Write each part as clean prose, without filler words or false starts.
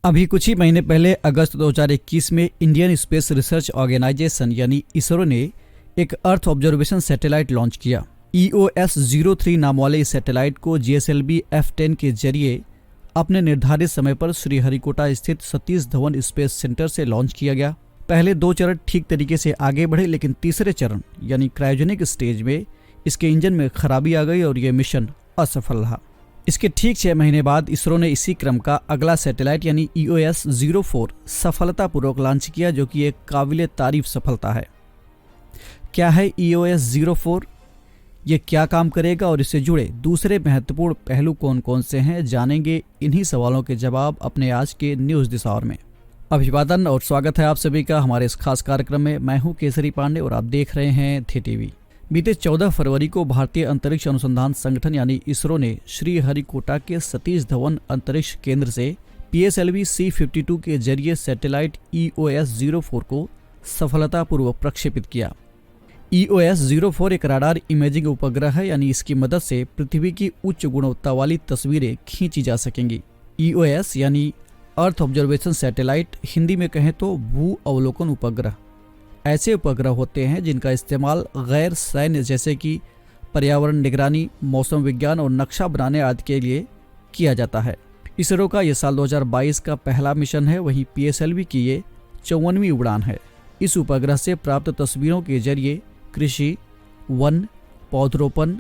अभी कुछ ही महीने पहले अगस्त 2021 में इंडियन स्पेस रिसर्च ऑर्गेनाइजेशन यानी इसरो ने एक अर्थ ऑब्जर्वेशन सैटेलाइट लॉन्च किया। EOS-03 नाम वाले इस सैटेलाइट को GSLV F10 के जरिए अपने निर्धारित समय पर श्रीहरिकोटा स्थित सतीश धवन स्पेस सेंटर से लॉन्च किया गया। पहले 2 चरण ठीक तरीके से आगे बढ़े, लेकिन तीसरे चरण यानी क्रायोजेनिक स्टेज में इसके इंजन में खराबी आ गई और यह मिशन असफल रहा। इसके ठीक 6 महीने बाद इसरो ने इसी क्रम का अगला सैटेलाइट यानी EOS-04 सफलतापूर्वक लॉन्च किया, जो कि एक काबिले तारीफ सफलता है। क्या है EOS-04, ये क्या काम करेगा और इससे जुड़े दूसरे महत्वपूर्ण पहलू कौन कौन से हैं, जानेंगे इन्हीं सवालों के जवाब अपने आज के न्यूज़ दिस आवर में। अभिवादन और स्वागत है आप सभी का हमारे इस खास कार्यक्रम में। मैं हूं केसरी पांडे और आप देख रहे हैं थे टीवी। बीते 14 फरवरी को भारतीय अंतरिक्ष अनुसंधान संगठन यानी इसरो ने श्रीहरिकोटा के सतीश धवन अंतरिक्ष केंद्र से PSLV C-52 के जरिए सैटेलाइट EOS-04 को सफलतापूर्वक प्रक्षेपित किया। EOS-04 एक राडार इमेजिंग उपग्रह है, यानी इसकी मदद से पृथ्वी की उच्च गुणवत्ता वाली तस्वीरें खींची जा सकेंगी। EOS यानी अर्थ ऑब्जर्वेशन सैटेलाइट, हिंदी में कहें तो भू अवलोकन उपग्रह, ऐसे उपग्रह होते हैं जिनका इस्तेमाल गैर सैन्य जैसे कि पर्यावरण निगरानी, मौसम विज्ञान और नक्शा बनाने आदि के लिए किया जाता है। इसरो का ये साल 2022 का पहला मिशन है। वहीं PSLV की ये 54वीं उड़ान है। इस उपग्रह से प्राप्त तस्वीरों के जरिए कृषि, वन, पौधरोपण,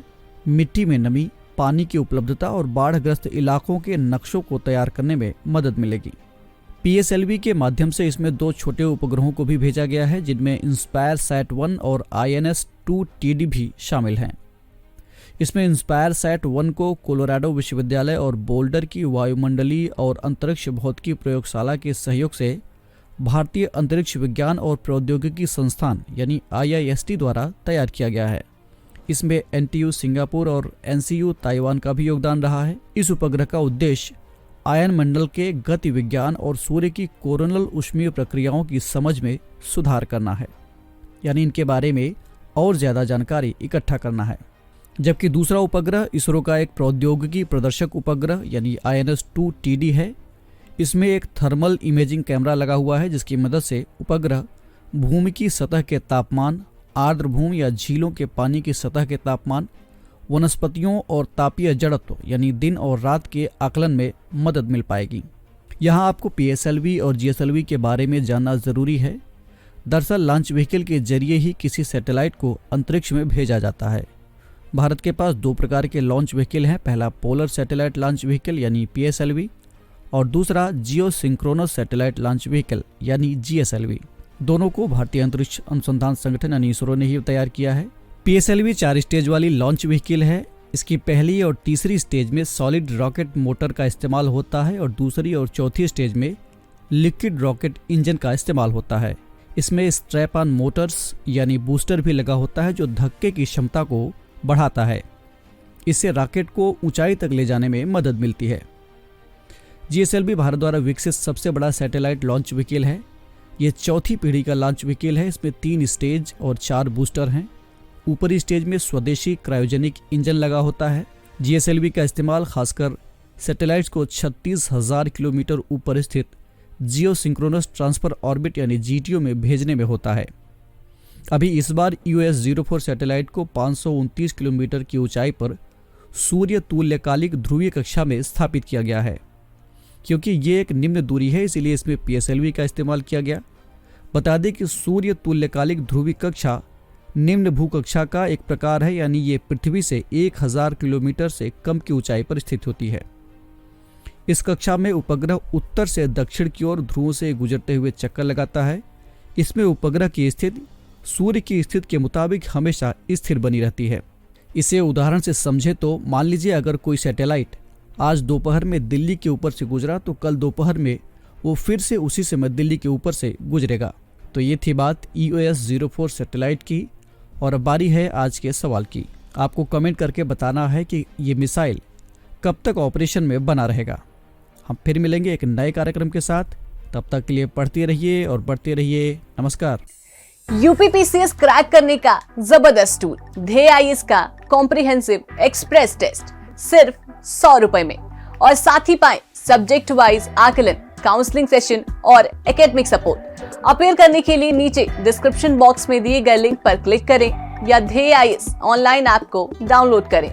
मिट्टी में नमी, पानी की उपलब्धता और बाढ़ग्रस्त इलाकों के नक्शों को तैयार करने में मदद मिलेगी। PSLV के माध्यम से इसमें 2 छोटे उपग्रहों को भी भेजा गया है, जिनमें इंस्पायर सैट-1 और INS-2TD भी शामिल हैं। इसमें इंस्पायर सैट-1 को कोलोराडो विश्वविद्यालय और बोल्डर की वायुमंडलीय और अंतरिक्ष भौतिकी प्रयोगशाला के सहयोग से भारतीय अंतरिक्ष विज्ञान और प्रौद्योगिकी संस्थान यानी IIST द्वारा तैयार किया गया है। इसमें NTU सिंगापुर और NCU ताइवान का भी योगदान रहा है। इस उपग्रह का उद्देश्य आयन मंडल के गति विज्ञान और सूर्य की कोरोनल ऊष्मीय प्रक्रियाओं की समझ में सुधार करना है, यानी इनके बारे में और ज़्यादा जानकारी इकट्ठा करना है। जबकि दूसरा उपग्रह इसरो का एक प्रौद्योगिकी प्रदर्शक उपग्रह यानी INS-2TD है। इसमें एक थर्मल इमेजिंग कैमरा लगा हुआ है, जिसकी मदद से उपग्रह भूमि की सतह के तापमान, आर्द्र भूमि या झीलों के पानी की सतह के तापमान, वनस्पतियों और तापीय जड़त्व यानी दिन और रात के आकलन में मदद मिल पाएगी। यहाँ आपको PSLV और GSLV के बारे में जानना जरूरी है। दरअसल लॉन्च व्हीकल के जरिए ही किसी सैटेलाइट को अंतरिक्ष में भेजा जाता है। भारत के पास 2 प्रकार के लॉन्च व्हीकल हैं। पहला पोलर सैटेलाइट लॉन्च व्हीकल यानी PSLV और दूसरा जियो सिंक्रोनस सैटेलाइट लॉन्च व्हीकल यानी GSLV। दोनों को भारतीय अंतरिक्ष अनुसंधान संगठन यानी इसरो ने ही तैयार किया है। PSLV 4 स्टेज वाली लॉन्च व्हीकल है। इसकी पहली और तीसरी स्टेज में सॉलिड रॉकेट मोटर का इस्तेमाल होता है और दूसरी और चौथी स्टेज में लिक्विड रॉकेट इंजन का इस्तेमाल होता है। इसमें स्ट्रैप ऑन मोटर्स यानी बूस्टर भी लगा होता है, जो धक्के की क्षमता को बढ़ाता है। इससे रॉकेट को ऊंचाई तक ले जाने में मदद मिलती है। GSLV भारत द्वारा विकसित सबसे बड़ा सैटेलाइट लॉन्च व्हीकल है। ये 4थी पीढ़ी का लॉन्च व्हीकल है। इसमें 3 स्टेज और 4 बूस्टर हैं। ऊपरी स्टेज में स्वदेशी क्रायोजेनिक इंजन लगा होता है। GSLV का इस्तेमाल खासकर सैटेलाइट्स को 36,000 किलोमीटर ऊपर स्थित जियो सिंक्रोनस ट्रांसफर ऑर्बिट यानी GTO में भेजने में होता है। अभी इस बार EOS-04 सैटेलाइट को 529 किलोमीटर की ऊंचाई पर सूर्य तुल्यकालिक ध्रुवीय कक्षा में स्थापित किया गया है। क्योंकि ये एक निम्न दूरी है, इसीलिए इसमें PSLV का इस्तेमाल किया गया। बता दें कि सूर्य तुल्यकालिक ध्रुवीय कक्षा निम्न भूकक्षा का एक प्रकार है, यानी ये पृथ्वी से 1000 किलोमीटर से कम की ऊंचाई पर स्थित होती है। इस कक्षा में उपग्रह उत्तर से दक्षिण की ओर ध्रुवों से गुजरते हुए चक्कर लगाता है। इसमें उपग्रह की स्थिति सूर्य की स्थिति के मुताबिक हमेशा स्थिर बनी रहती है। इसे उदाहरण से समझे तो मान लीजिए अगर कोई सैटेलाइट आज दोपहर में दिल्ली के ऊपर से गुजरा तो कल दोपहर में वो फिर से उसी समय दिल्ली के ऊपर से गुजरेगा। तो ये थी बात EOS-04 सैटेलाइट की। और अब बारी है आज के सवाल की। आपको कमेंट करके बताना है कि ये मिसाइल कब तक ऑपरेशन में बना रहेगा। हम फिर मिलेंगे एक नए कार्यक्रम के साथ। तब तक के लिए पढ़ते रहिए और बढ़ते रहिए। नमस्कार। UPPCS क्रैक करने का जबरदस्त टूल ध्येय IAS का कॉम्प्रिहेंसिव एक्सप्रेस टेस्ट सिर्फ 100 रुपए में, और साथ ही पाएं सब्जेक्ट वाइज आकलन, काउंसलिंग सेशन और एकेडमिक सपोर्ट। अपीयर करने के लिए नीचे डिस्क्रिप्शन बॉक्स में दिए गए लिंक पर क्लिक करें या ध्येय IAS ऑनलाइन ऐप को डाउनलोड करें।